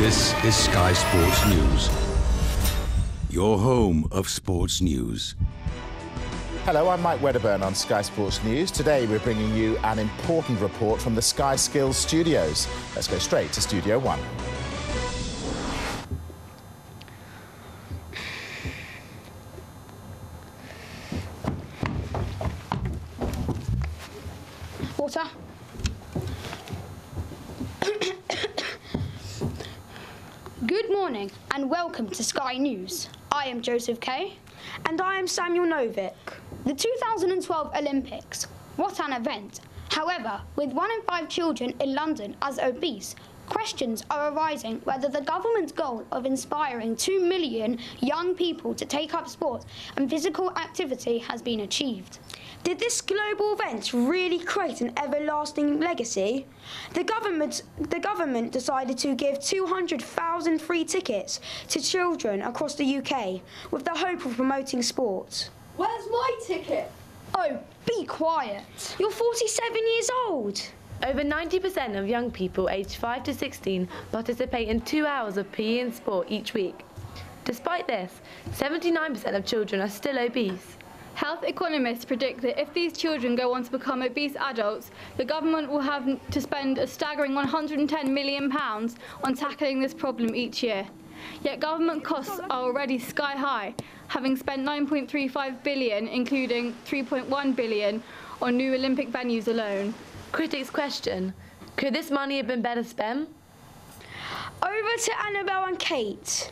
This is Sky Sports News, your home of sports news. Hello, I'm Mike Wedderburn on Sky Sports News. Today we're bringing you an important report from the Sky Skills studios. Let's go straight to Studio 1. Water. Good morning and welcome to Sky News. I am Joseph Kay. And I am Samuel Novick. The 2012 Olympics. What an event. However, with 1 in 5 children in London as obese, questions are arising whether the government's goal of inspiring 2 million young people to take up sport and physical activity has been achieved. Did this global event really create an everlasting legacy? The government decided to give 200,000 free tickets to children across the UK with the hope of promoting sport. Where's my ticket? Oh, be quiet. You're 47 years old. Over 90% of young people aged 5 to 16 participate in 2 hours of PE and sport each week. Despite this, 79% of children are still obese. Health economists predict that if these children go on to become obese adults, the government will have to spend a staggering £110 million on tackling this problem each year. Yet government costs are already sky high, having spent £9.35 billion, including £3.1 billion on new Olympic venues alone. Critics question, could this money have been better spent? Over to Annabelle and Kate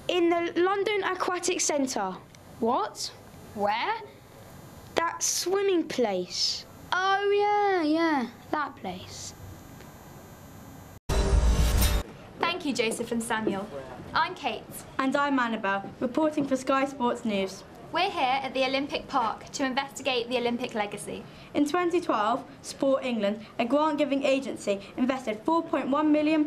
in the London Aquatic Centre. What? Where? That swimming place. Oh yeah, that place. Thank you, Joseph and Samuel. I'm Kate. And I'm Annabelle, reporting for Sky Sports News. We're here at the Olympic Park to investigate the Olympic legacy. In 2012, Sport England, a grant-giving agency, invested £4.1 million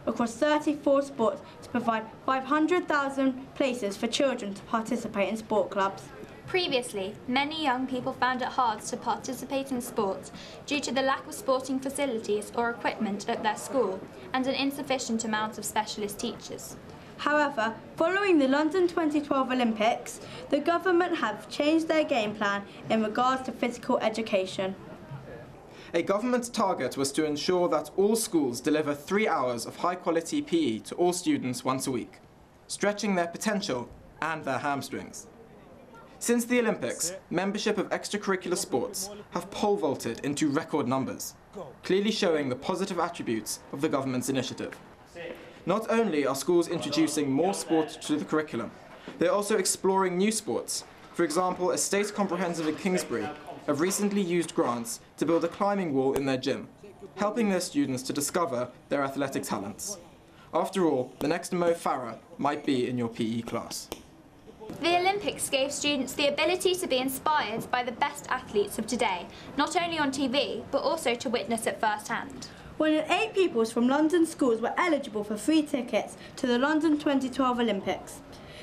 across 34 sports to provide 500,000 places for children to participate in sport clubs. Previously, many young people found it hard to participate in sport due to the lack of sporting facilities or equipment at their school and an insufficient amount of specialist teachers. However, following the London 2012 Olympics, the government have changed their game plan in regards to physical education. A government target was to ensure that all schools deliver 3 hours of high-quality PE to all students once a week, stretching their potential and their hamstrings. Since the Olympics, membership of extracurricular sports have pole vaulted into record numbers, clearly showing the positive attributes of the government's initiative. Not only are schools introducing more sport to the curriculum, they're also exploring new sports. For example, Estate Comprehensive in Kingsbury have recently used grants to build a climbing wall in their gym, helping their students to discover their athletic talents. After all, the next Mo Farah might be in your PE class. The Olympics gave students the ability to be inspired by the best athletes of today, not only on TV, but also to witness it firsthand. 1 in 8 pupils from London schools were eligible for free tickets to the London 2012 Olympics,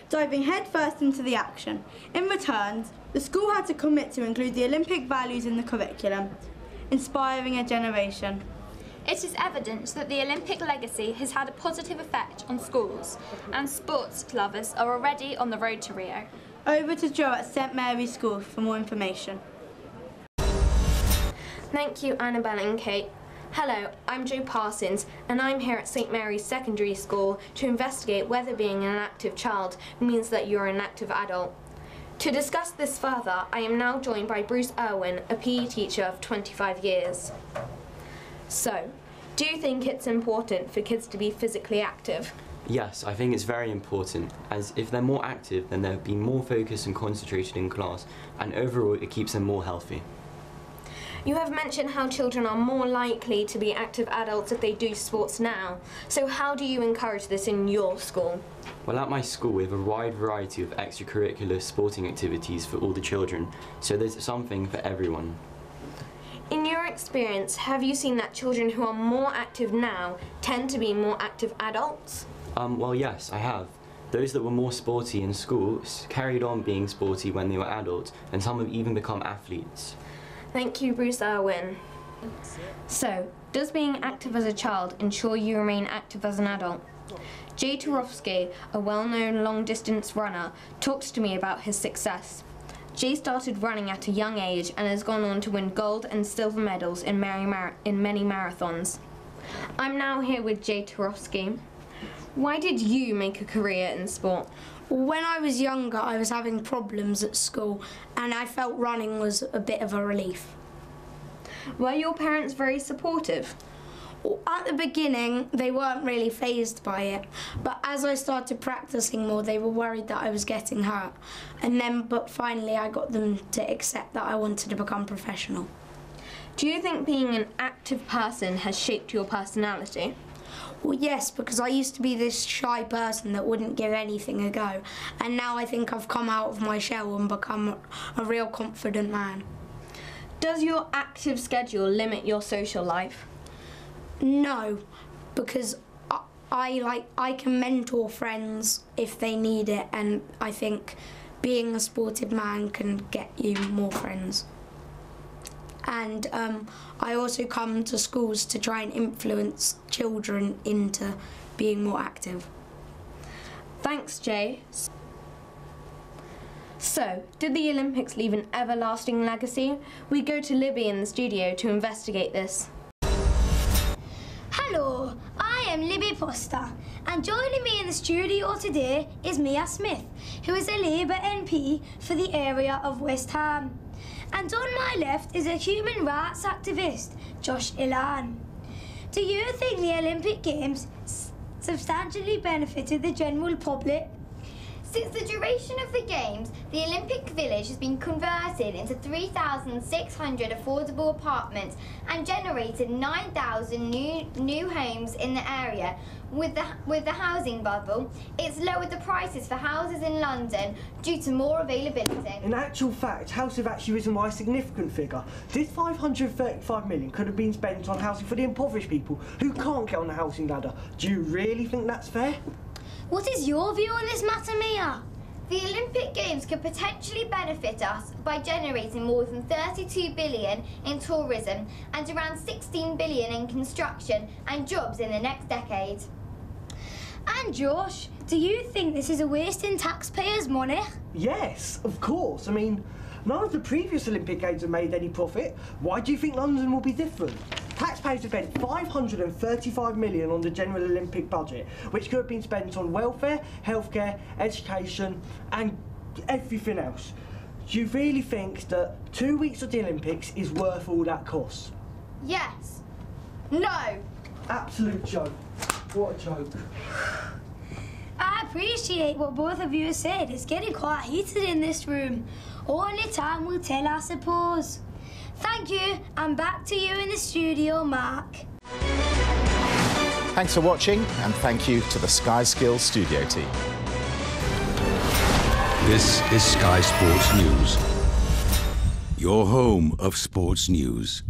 diving headfirst into the action. In return, the school had to commit to include the Olympic values in the curriculum, inspiring a generation. It is evident that the Olympic legacy has had a positive effect on schools, and sports lovers are already on the road to Rio. Over to Joe at St Mary's School for more information. Thank you, Annabelle and Kate. Hello, I'm Jo Parsons, and I'm here at St Mary's Secondary School to investigate whether being an active child means that you're an active adult. To discuss this further, I am now joined by Bruce Irwin, a PE teacher of 25 years. So, do you think it's important for kids to be physically active? Yes, I think it's very important, as if they're more active, then they'll be more focused and concentrated in class, and overall it keeps them more healthy. You have mentioned how children are more likely to be active adults if they do sports now. So how do you encourage this in your school? Well, at my school we have a wide variety of extracurricular sporting activities for all the children, so there's something for everyone. In your experience, have you seen that children who are more active now tend to be more active adults? Well, yes, I have. Those that were more sporty in school carried on being sporty when they were adults, and some have even become athletes. Thank you, Bruce Irwin. So, does being active as a child ensure you remain active as an adult? Jay Turovsky, a well-known long-distance runner, talked to me about his success. Jay started running at a young age and has gone on to win gold and silver medals in many marathons. I'm now here with Jay Turovsky. Why did you make a career in sport? When I was younger, I was having problems at school, and I felt running was a bit of a relief. Were your parents very supportive? At the beginning, they weren't really fazed by it, but as I started practicing more, they were worried that I was getting hurt. But finally, I got them to accept that I wanted to become professional. Do you think being an active person has shaped your personality? Well, yes, because I used to be this shy person that wouldn't give anything a go, and now I think I've come out of my shell and become a real confident man. Does your active schedule limit your social life? No, because I can mentor friends if they need it, and I think being a sportive man can get you more friends. And I also come to schools to try and influence children into being more active. Thanks, Jay. So, did the Olympics leave an everlasting legacy? We go to Libby in the studio to investigate this. Hello, I am Libby Foster, and joining me in the studio today is Mia Smith, who is a Labour MP for the area of West Ham. And on my left is a human rights activist, Josh Ilan. Do you think the Olympic Games substantially benefited the general public? Since the duration of the Games, the Olympic Village has been converted into 3,600 affordable apartments and generated 9,000 new homes in the area. With the housing bubble, it's lowered the prices for houses in London due to more availability. In actual fact, houses have actually risen by a significant figure. This 535 million could have been spent on housing for the impoverished people who can't get on the housing ladder. Do you really think that's fair? What is your view on this matter, Mia? The Olympic Games could potentially benefit us by generating more than 32 billion in tourism and around 16 billion in construction and jobs in the next decade. And Josh, do you think this is a waste in taxpayers' money? Yes, of course. I mean, none of the previous Olympic Games have made any profit. Why do you think London will be different? Taxpayers have spent 535 million on the general Olympic budget, which could have been spent on welfare, healthcare, education and everything else. Do you really think that 2 weeks of the Olympics is worth all that cost? Yes. No. Absolute joke. What a joke. I appreciate what both of you have said. It's getting quite heated in this room. Only time will tell, I suppose. Thank you, and back to you in the studio, Mark. Thanks for watching, and thank you to the Sky Skills studio team. This is Sky Sports News, your home of sports news.